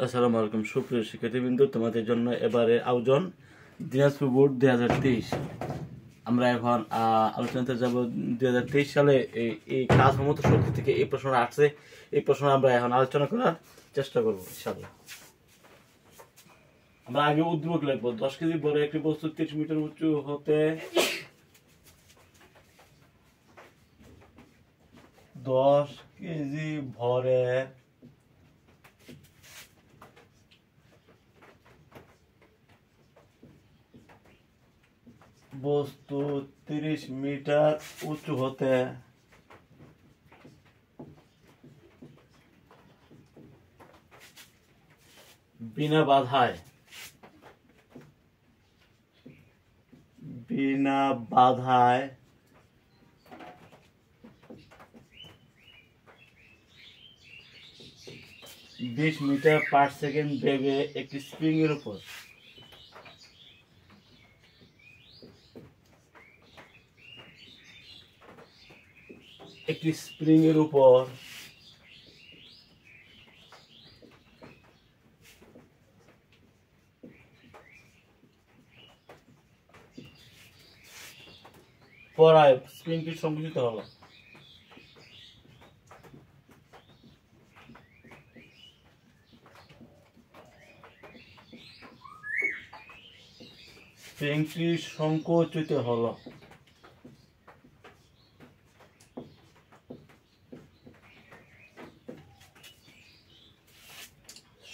আসসালামু আলাইকুম সুপ্রিয় শিক্ষার্থীবৃন্দ, তোমাদের জন্য এবারে আয়োজন দিনাজপুর বোর্ড 2023। আমরা এখন আলোচনাতে যাব 2023 সালে এই কাজ মতো শক্তি থেকে এই প্রশ্ন আসছে। এই প্রশ্ন আমরা এখন আলোচনা করার চেষ্টা করব ইনশাআল্লাহ। আমরা আগে উদ্দীপক লিখব। 10 কেজি বড় একটি বস্তু 30 মিটার উঁচু হতে 10 কেজি ভরের বস্তু 30 মিটার উঁচু হতে বিনা বাধায় 20 মিটার পার সেকেন্ড বেগে একটি স্প্রিং এর উপর পড়ায় স্প্রিংটি সংকুচিত হলো। স্প্রিংটি সংকুচিত হলো।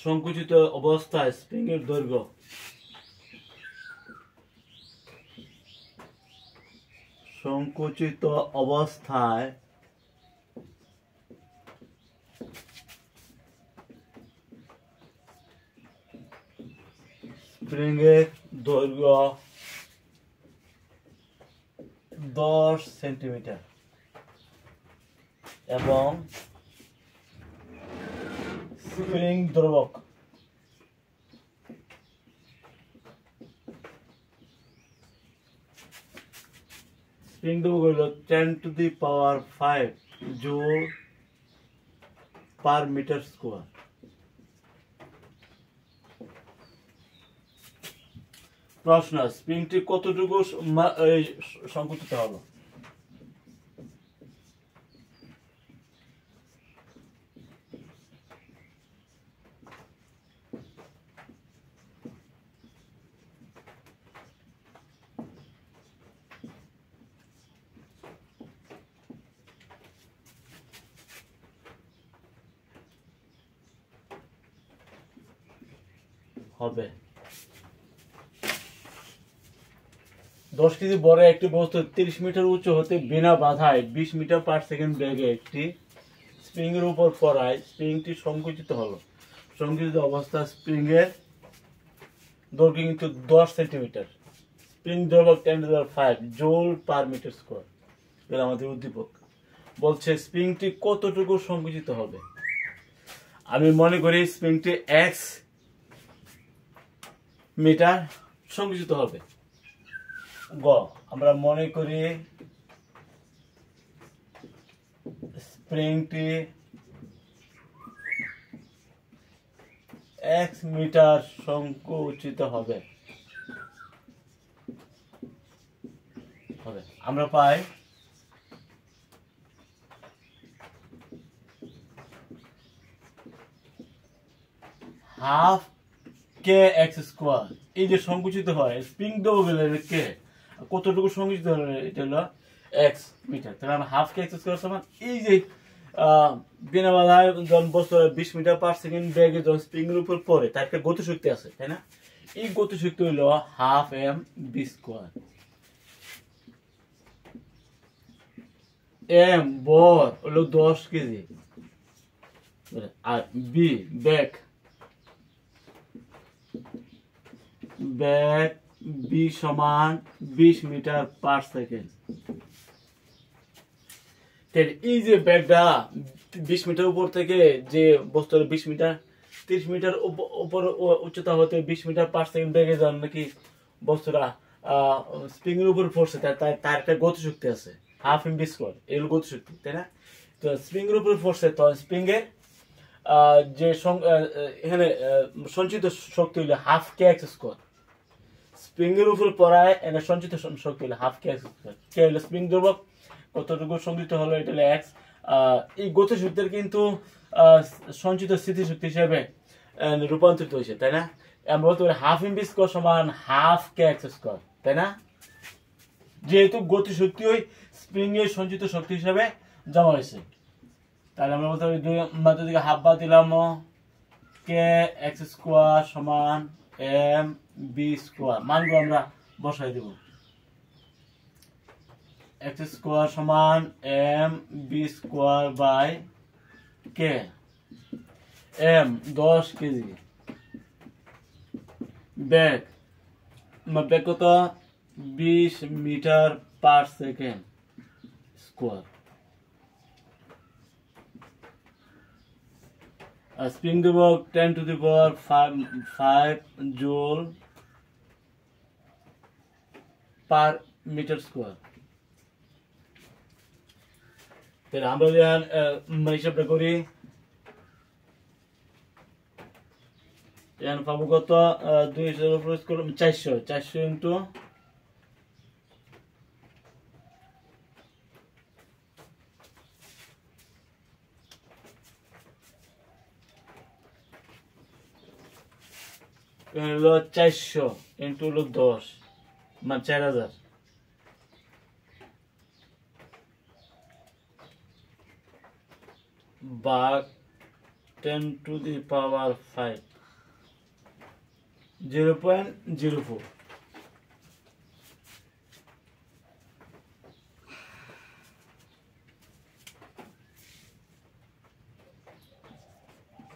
সংকুচিত অবস্থায় স্প্রিং এর দৈর্ঘ্য সংকুচিত অবস্থায় স্প্রিং এর দৈর্ঘ্য 10 সেন্টিমিটার এবং স্প্রিং দ্রবক হলো 10 to the power 5 joule per metre square. প্রশ্ন, স্প্রিংটি কতটুকু সংকুচিত হলো? হবে 10 কেজি বড় একটি বস্তু 30 মিটার উঁচু হতে বিনা বাধায় 20 মিটার পার সেকেন্ড বেগে একটি স্প্রিং এর উপর পড়ায় স্প্রিংটি সংকুচিত হলো। সংকুচিত অবস্থা স্প্রিং এর দৈর্ঘ্য কিন্তু 10 সেন্টিমিটার। স্প্রিং দ্রবক 10 to the power 5 joule per metre square. এটা আমাদের উদ্দীপক বলছে স্প্রিংটি কতটুকু সংকুচিত হবে। আমি মনে করি স্প্রিংটি x মিটার সংকুচিত হবে। গ, আমরা মনে করি স্প্রিংটি x মিটার সংকুচিত হবে। আমরা পাই হাফ কে এক্স স্কোয়ার। এই যে সংকুচিত হয় স্প্রিং দ্রবকের কে কতটুকু সংকুচিত হলে এটা হলো এক্স মিটার, তাহলে আমরা হাফ কে এক্স স্কোয়ার সমান এই যে বিনা বাধায় যখন বস্তু 20 মিটার পার সেকেন্ড বেগে যখন স্প্রিং এর উপর পড়ে তার একটা গতিশক্তি আছে, তাই না? এই গতিশক্তি হলো half m v square. M বর হলো 10 কেজি আর বি ব্যাক বি সমান 20 মিটার পার সেকেন্ড। এই যে ব্যাগটা 20 মিটার উপর থেকে যে বস্তুর 20 মিটার 30 মিটার উপর উচ্চতা হতে 20 মিটার পার সেকেন্ড বেগে যান নাকি বস্তুটা স্প্রিং এর উপর পড়ছে, তার একটা গতিশক্তি আছে হাফ এম বি স্কোয়ার, এর গতিশক্তি, তাই না? তো স্প্রিং এর উপর পড়ছে, তো স্প্রিং এর যে এখানে সঞ্চিত শক্তি হইলে half k x square. Spring এর উপর পড়ায় এনে সঞ্চিত শক্তি হইলে হাফ কে এক্স স্কোয়ার। কে হইলে স্প্রিং ধ্রুবক, কতটুকু সঞ্চিত হলো এটা হলো এক্স। এই গতিশক্তির কিন্তু সঞ্চিত স্থিতিশক্তি হিসেবে রূপান্তরিত হয়েছে, তাই না? আমরা বলতে পারি হাফ এম বি স্কোয়ার সমান হাফ কে এক্স স্কোয়ার, তাই না? যেহেতু গতিশক্তি ওই স্প্রিং এর সঞ্চিত শক্তি হিসেবে জমা হয়েছে, তাহলে আমরা বলতে পারি দুই মাত্র দিকে হাফ বাদ দিলাম, কে এক্স স্কোয়ার সমান এম বি স্কোয়ার। মানগুলো আমরা বসাই দেব। এক্স স্কোয়ার সমান m v square by k. M 10 kg, ব্যাগ ব্যাগ কত 20 metre per second square. Spring ধ্রুবক 10 to the power 5 joule per metre square. আমরা হিসাবটা করি, পাবো কত 400 ইন্টু 400 ইন্টু 10 মানে 4000 ভাগ 10 to the power 5 0.04।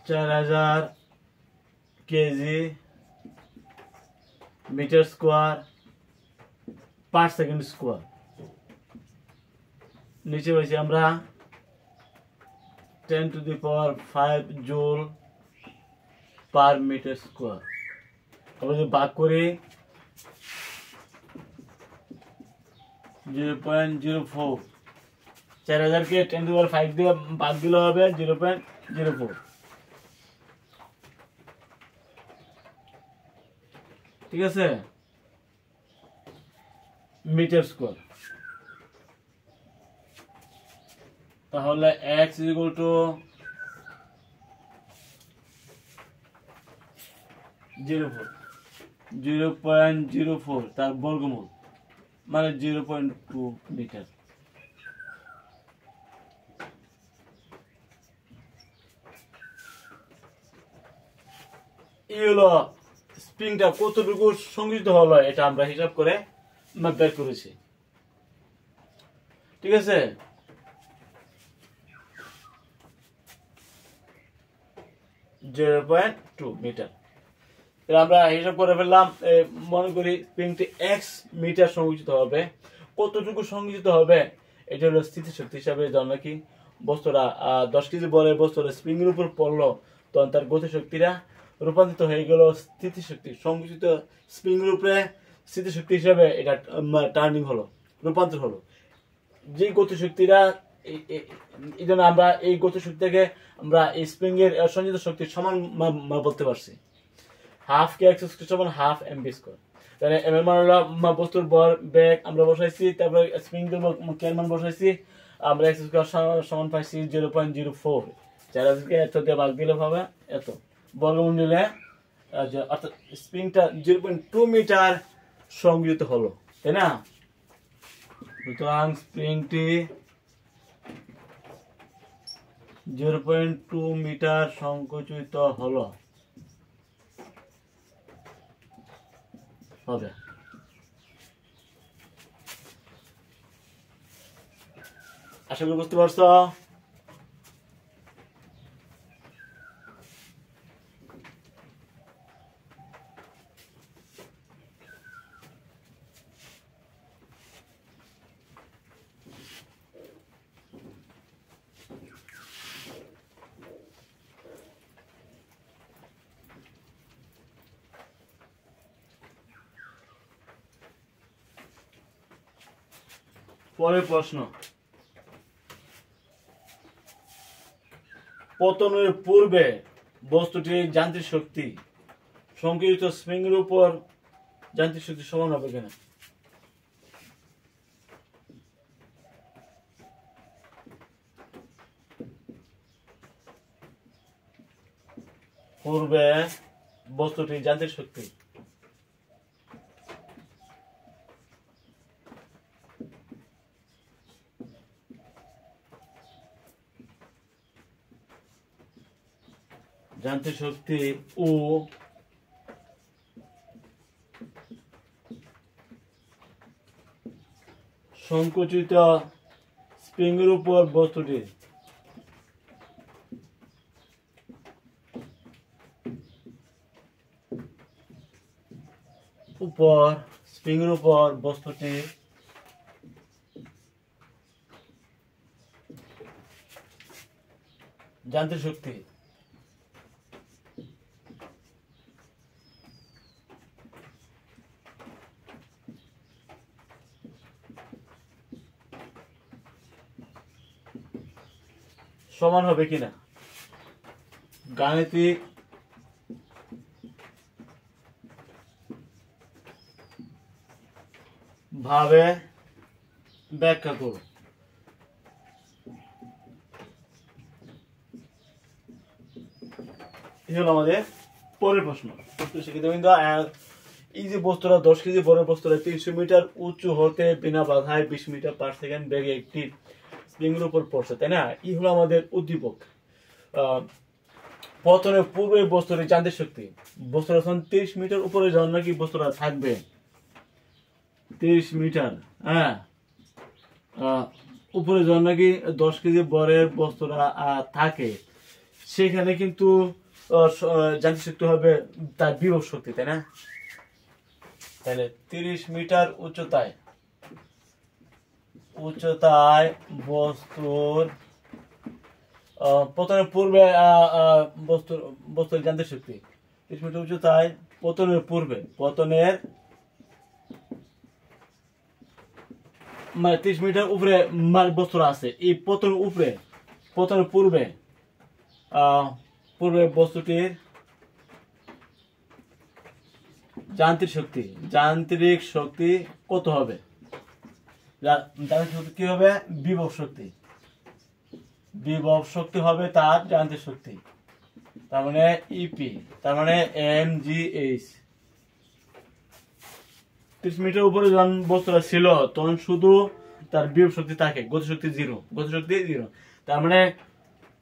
चार हजार केजी मीटर स्क्वायर पर सेकेंड स्क्वायर। नीचे वैसे আমরা 10 to the power 5 জুল पर मीटर स्क्वायर। আমরা যদি ভাগ করি 0.04, 4000 কে 10 to the power 5 দিয়ে ভাগ দিলে হবে 0.04। ঠিক আছে, মিটার স্কোয়ার। তাহলে x = 0.04 তার বর্গমূল মানে 0.2 মিটার। এই হলো স্প্রিংটা কতটুকু সংযোজিত হলো, এটা আমরা হিসাব করে বের করেছি। ঠিক আছে, .2 মিটার। আমরা হিসাব করে ফেললাম। মনে করি স্প্রিংটি এক্স মিটার সংযোজিত হবে। কতটুকু সংযোজিত হবে এটা হলো স্থিতিশক্তি হিসাবে। ধর নাকি বস্তুটা 10 কেজি বলে বস্তুটা স্প্রিং এর উপর পড়লো, তখন তার গতিশক্তিটা রূপান্তরিত হয়ে গেল স্থিতিশক্তি। সংকুচিত স্প্রিং এর উপরে স্থিতিশক্তি হিসাবে এটা টার্নিং হলো, রূপান্তর হলো। যে গতিশক্তিটা এই জন্য আমরা এই গতিশক্তিকে আমরা এই স্প্রিং এর সঞ্চিত শক্তির সমান বলতে পারছি। হাফ কে এক্স স্কয়ার সমান হাফ এম বি স্কয়ার। তাহলে এম এর মান হলো বস্তুর ভর বেগ আমরা বসাইছি, তারপরে স্প্রিং এর কে এর মান বসাইছি, আমরা এক্স স্কয়ার সমান পাইছি 0.04। 4000 কে এত দিয়ে ভাগ দিলে হবে এত, বর্গমূল নিলে অর্থাৎ স্প্রিংটা 0.2 মিটার সংযোজিত হলো, তাই না? সুতরাং স্প্রিংটি 0.2 মিটার সংকুচিত হলো হবে। আশা করি বুঝতে পারছো। পরের পতনের পূর্বে বস্তুটির যান্ত্রিক শক্তি সংকুচিত স্প্রিং এর উপর যান্ত্রিক শক্তি সমান হবে কিনা। পূর্বে বস্তুটির যান্ত্রিক শক্তি ও সংকুচিত স্প্রিং এর উপর বস্তুটির যান্ত্রিক শক্তি সমান হবে কিনা গাণিতিক ভাবে ব্যাখ্যা করো। এই হলো আমাদের পরের প্রশ্ন। এই যে বস্তুরা 10 কেজি বড় বস্তুরা 300 মিটার উঁচু হতে বিনা বাধায় 20 মিটার পার সেকেন্ড বেগে একটি স্প্রিং এর উপর পড়ছে, তাই না? এই হলো আমাদের উদ্দীপক। পতনের পূর্বে বস্তুর যান্ত্রিক শক্তি, বস্তুরা 30 মিটার উপরে যখন নাকি বস্তুরা থাকবে 30 মিটার, হ্যাঁ, উপরে যখন নাকি 10 কেজি বরের বস্তুরা থাকে, সেখানে কিন্তু যান্ত্রিক শক্তি হবে তার বিভব শক্তি, তাই না? তাহলে 30 মিটার উচ্চতায় বস্তুর পতনের পূর্বে বস্তুর যান্ত্রিক শক্তি 30 মিটার উচ্চতায় পতনের পূর্বে, 30 মিটার উপরে বস্তুরা আছে, এই পতনের পূর্বে বস্তুটির যান্ত্রিক শক্তি কত হবে? যান্ত্রিক শক্তি কি হবে? বিভব শক্তি হবে তার যান্ত্রিক শক্তি, তার মানে ইপি, তার মানে mgh। 30 মিটার উপরে যখন বস্তুটা ছিল তখন শুধু তার বিভব শক্তি থাকে, গতিশক্তি জিরো। তার মানে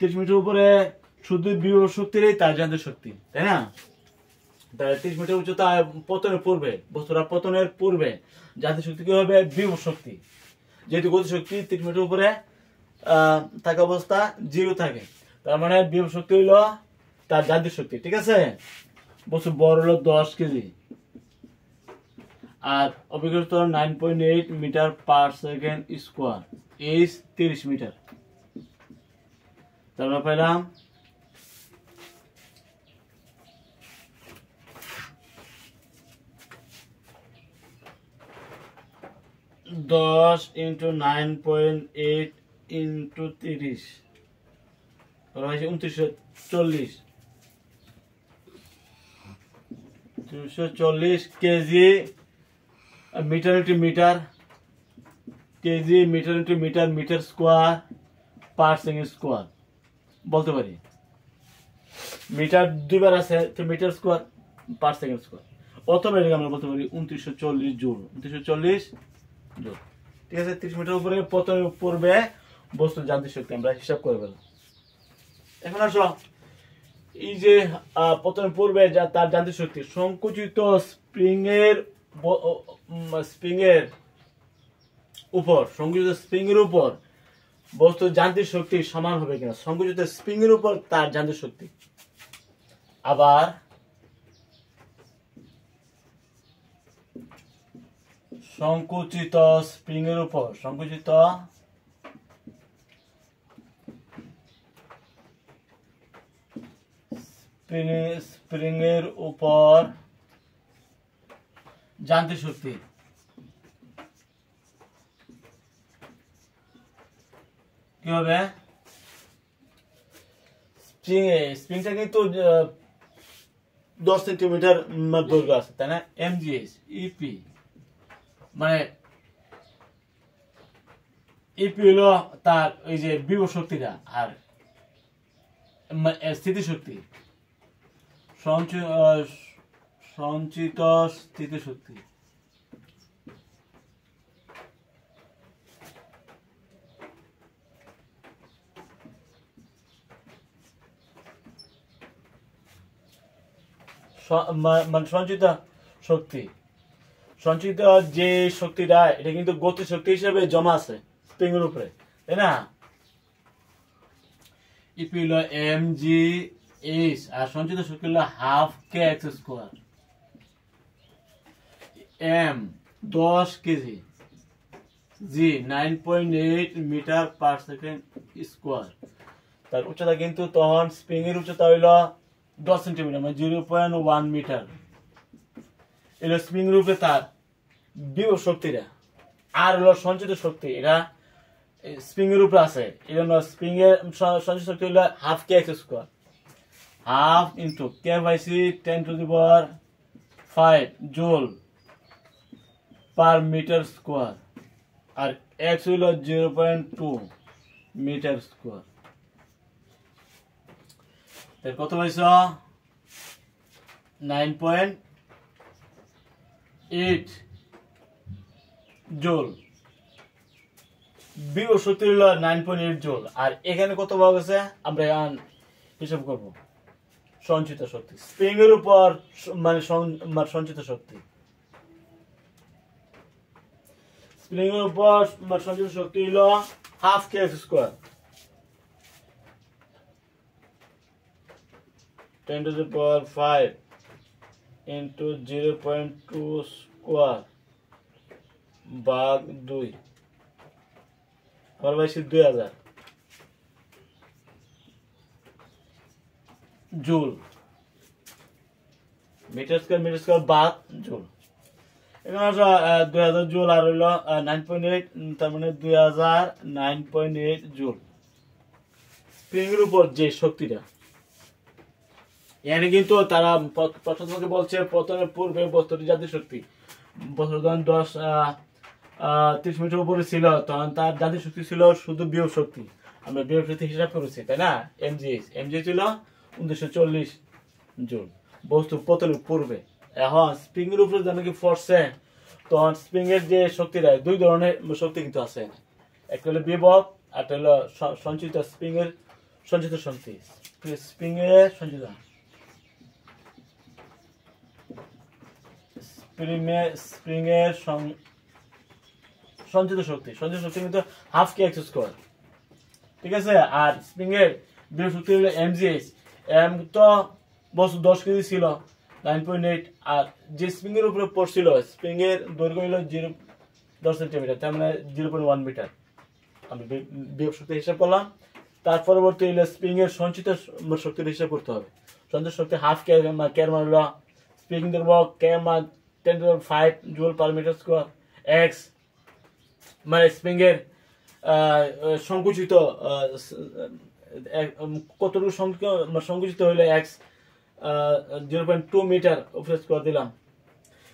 30 মিটার উপরে শুধু বিভব শক্তিরই তার যান্ত্রিক শক্তি, তাই না? 30 মিটার উচ্চতা পতনের পূর্বে যান্ত্রিক শক্তি কি হবে? বিভব শক্তি। যেহেতু গতিশক্তি 30 মিটার উপরে থাকা অবস্থা জিরো থাকে, তার মানে বিভব শক্তি হইল তার যান্ত্রিক শক্তি, ঠিক আছে? বস্তু বড় হলো 10 কেজি আর অভিজ্ঞতা 9.8 metre per second square, H 30 metre. তারপর পেলাম 10 into 9.8 into 30 হয়েছে 2940 kg metre into metre, metre square per second square বলতে পারি। মিটার দুইবার আছে তো metre square per second square, অথবা এটাকে আমরা বলতে পারি 2940 জুল। ঠিক আছে? 30 মিটার উপরে পতনের পূর্বে বস্তুর যান্ত্রিক শক্তি আমরা হিসাব করে ফেললাম। এখন আসো এই যে পতনের পূর্বে তার যান্ত্রিক শক্তি সংকুচিত স্প্রিং এর উপর বস্তুর যান্ত্রিক শক্তি সমান হবে কিনা, সংকুচিত স্প্রিং এর উপর তার যান্ত্রিক শক্তি। আবার সংকুচিত স্প্রিং এর উপর যান্ত্রিক শক্তি কি হবে? স্প্রিংটা কিন্তু 10 সেন্টিমিটার দৈর্ঘ্য আছে, তাই না? এমজিএস ইপি মানে ইপি হলো তার ওই যে বিভব শক্তিটা, আর স্থিতিশক্তি সঞ্চিত স্থিতিশক্তি। মানে সঞ্চিত শক্তি, সঞ্চিত যে শক্তিটা এটা কিন্তু গতি শক্তি হিসেবে জমা আছে স্প্রিং এর উপরে, তাই না? ইপি হলো এম জি এইচ আর সঞ্চিত শক্তি হলো half k x square. M 10 KG, জি 9.8 মিটার পার সেকেন্ড স্কোয়ার। তার উচ্চতা কিন্তু তখন স্প্রিং এর উচ্চতা হইল 10 সেন্টিমিটার মানে 0.1 মিটার। এটা স্প্রিং এর উপরে তার বিভব শক্তিটা, আর হলো সঞ্চিত শক্তি এটা স্প্রিং এর উপরে আছে। এই জন্য স্প্রিং এর সঞ্চিত শক্তি হলো half k x square, half into k by c 10⁵ joule per metre square, আর এক্স হইল 0.2 মিটার স্কোয়ার। কত পাইছ? 9.8 জুল। বিভব শক্তি হলো 9.8 জুল। আর এখানে কত ভাগ আছে আমরা হিসাব করব। সঞ্চিত শক্তি স্প্রিং এর উপর মানে সঞ্চিত শক্তি, স্প্রিং এর উপর সঞ্চিত শক্তি হলো half k x square, 10⁵ into 0.2 square ভাগ 2 আমার পাইছি 2000 জুল। মিটার স্কোয়ার ভাগ জুল। এখানে 2000 জুল আর হইল 9.8, তার মানে 2000 9.8 জুল। স্প্রিং এর উপর যে শক্তিটা, এখানে কিন্তু তারা প্রথম থেকে বলছে পতনের পূর্বে বস্তুটি জাতীয় শক্তি, বস্তু যখন 30 মিটার উপরে ছিল তখন তার জাতীয় শক্তি ছিল শুধু বিভব শক্তি। আমরা বিভব শক্তি হিসাব করেছি, তাই না? এমজিএইচ ছিল 1940 জুল বস্তু পতনের পূর্বে। এখন স্প্রিং এর উপরে যেন কি ফোর্সে, তখন স্প্রিং এর যে শক্তিটা, দুই ধরনের শক্তি কিন্তু আছে, একটা হলো বিভব আর একটা হলো সঞ্চিত। স্প্রিং এর সঞ্চিত শক্তি, স্প্রিং এর সঞ্চিত স্প্রিং এর সঞ্চিত শক্তি কিন্তু হাফ কে এক্স স্কোয়ার, ঠিক আছে? আর স্প্রিং এর বিভব শক্তি হলো এমজিএইচ। এম তো বস্তু 10 কেজি ছিল 9.8, আর যে স্প্রিং এর উপরে পড়ছিল স্প্রিং এর দৈর্ঘ্য হলো 10 সেন্টিমিটার, তার মানে 0.1 মিটার। আমি বিভব শক্তি হিসাব করলাম। তার পরবর্তী হলো স্প্রিং এর সঞ্চিত শক্তির হিসাব করতে হবে। সঞ্চিত শক্তি হাফ কে মান হলো স্প্রিং ধরবো কে মান 10⁵ joule per metre square, x মানে স্প্রিং এর সংকুচিত কতটুকু সংকুচিত হইলে এক্স 0.2 মিটার উপরে স্কোয়ার দিলাম।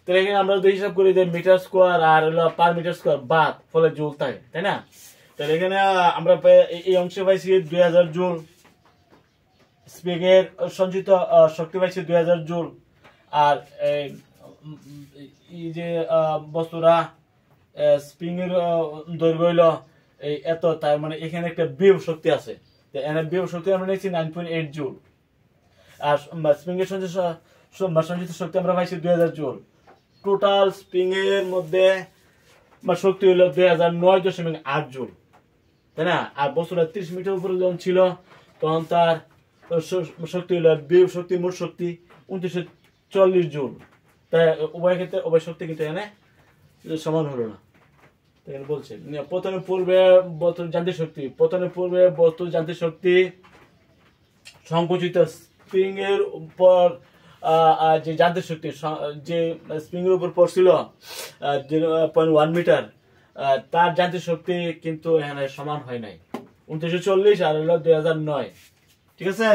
তাহলে এখানে আমরা যদি হিসাব করি যে মিটার স্কোয়ার আর হলো পার মিটার স্কোয়ার বাদ, ফলে জুল থাকে, তাই না? তাহলে এখানে আমরা এই অংশে পাইছি 2000 জুল, স্প্রিং এর সঞ্চিত শক্তি পাইছি 2000 জুল, আর এই যে বস্তুরা স্প্রিং এর দৈর্ঘ্য হইল এই এত, তার মানে এখানে একটা বিভব শক্তি আছে। বিভব শক্তি আমরা নিয়েছি 9.8 জুল, আর স্প্রিং এর সঞ্চিত শক্তি আমরা পাইছি 2000 জুল। টোটাল স্প্রিং এর মধ্যে শক্তি হইল 2009.8 জুল, তাই না? আর বস্তুটা 30 মিটার উপরে যখন ছিল তখন তার শক্তি হইল বিভব শক্তি মোট শক্তি 2940 জুল। তাই উভয় ক্ষেত্রে উভয় শক্তি কিন্তু এখানে সমান হলো না। বলছে পতনের পূর্বে বস্তুর যান্ত্রিক শক্তি, পতনের পূর্বে বস্তুর যান্ত্রিক শক্তি সংকুচিত স্প্রিং এর উপর যে যান্ত্রিক শক্তি যে স্প্রিং এর উপর পড়ছিল 0.1 মিটার, তার যান্ত্রিক শক্তি কিন্তু এখানে সমান হয় নাই। 1940 আর হলো 2009, ঠিক আছে?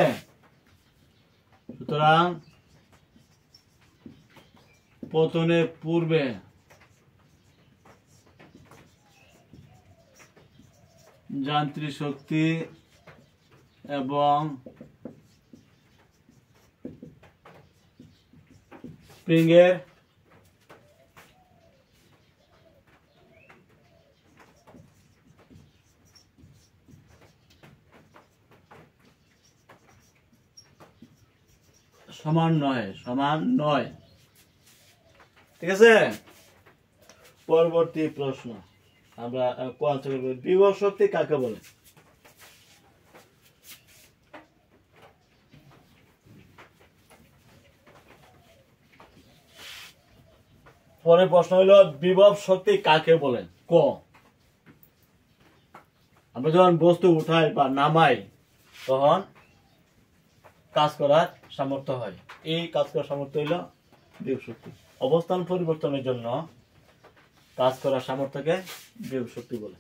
সুতরাং পতনের পূর্বে যান্ত্রিক শক্তি এবং স্প্রিংয়ের সমান নয়। ঠিক আছে, পরবর্তী প্রশ্ন আমরা বিভব শক্তি কাকে বলে? পরের প্রশ্ন হলো বিভব শক্তি কাকে বলে? ক, আমরা যখন বস্তু উঠাই বা নামাই তখন কাজ করার সামর্থ্য হয়, এই কাজ করার সামর্থ্য হইল বিভব শক্তি। অবস্থান পরিবর্তনের জন্য কাজ করার সামর্থ্যকে বিভব শক্তি বলে।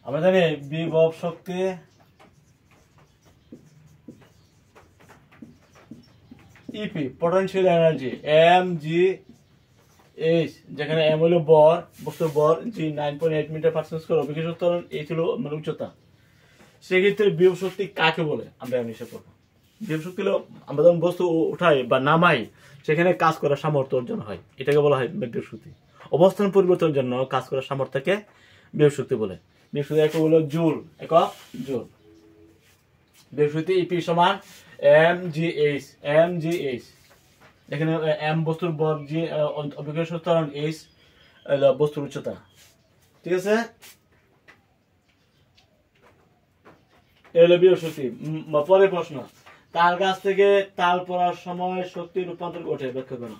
আমরা জানি বিভব শক্তি ইপি পটেনশিয়াল এনার্জি mgh, যেখানে m হলো বর, বস্তুর বর, g 9.8 metre per second square, অভিকর্ষ ত্বরণ এই ছিল মানে উচ্চতা। সেক্ষেত্রে বিভব শক্তি কাকে বলে আমরা হিসাব করব। বিভব শক্তি হলো আমরা যখন বস্তু উঠাই বা নামাই সেখানে কাজ করার সামর্থ্য অর্জন হয়, এটাকে বলা হয় বিভব শক্তি। অবস্থান পরিবর্তনের জন্য কাজ করার সামর্থ্যকে বিভব শক্তি বলে। বিভব শক্তি একক হলো জুল, একক জুল। বিভব শক্তি ইপি সমান mgh, এখানে m বস্তুর বর, g অভিকর্ষ ত্বরণ, h বস্তুর উচ্চতা। ঠিক আছে, বিভব শক্তি। পরের প্রশ্ন, তাল গাছ থেকে তাল পড়ার সময় শক্তি রূপান্তর ঘটে, ব্যাখ্যা করো।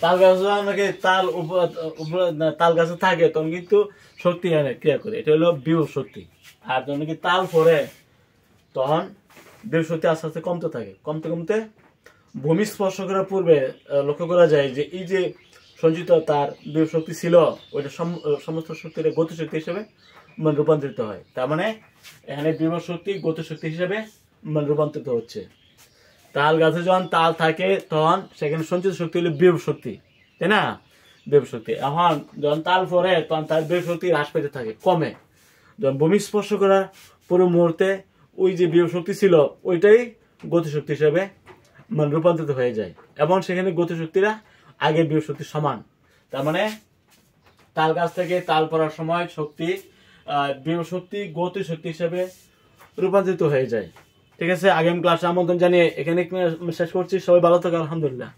তাল গাছ নাকি তাল গাছে থাকে তখন কিন্তু শক্তি ক্রিয়া করে, এটা হলো বিভব শক্তি। আর যখন নাকি তাল পড়ে তখন বিভব শক্তি আস্তে আস্তে কমতে থাকে, কমতে ভূমি স্পর্শ করার পূর্বে লক্ষ্য করা যায় যে এই যে সঞ্চিত তার বিভব শক্তি ছিল ওইটা সমস্ত শক্তির গতিশক্তি হিসেবে রূপান্তরিত হয়। তার মানে এখানে বিভব শক্তি গতিশক্তি হিসেবে রূপান্তরিত হচ্ছে। তাল গাছে যখন তাল থাকে তখন সেখানে সঞ্চিত শক্তি হলো বিভব শক্তি, তাই না? বিভব শক্তি। এখন যখন তাল পড়ে তখন তার বিভব শক্তি হ্রাস পেতে থাকে, কমে। যখন ভূমি স্পর্শ করার পুরো মুহূর্তে ওই যে বিভব শক্তি ছিল ওইটাই গতিশক্তি হিসেবে রূপান্তরিত হয়ে যায় এবং সেখানে গতিশক্তিরা আগের বিভব শক্তি সমান। তার মানে তাল গাছ থেকে তাল পড়ার সময় শক্তি বিভব শক্তি গতিশক্তি হিসেবে রূপান্তরিত হয়ে যায়। ঠিক আছে, আগামী ক্লাসে আমন্ত্রণ জানিয়ে এখানে শেষ করছি। সবাই ভালো থাকো, আলহামদুলিল্লাহ।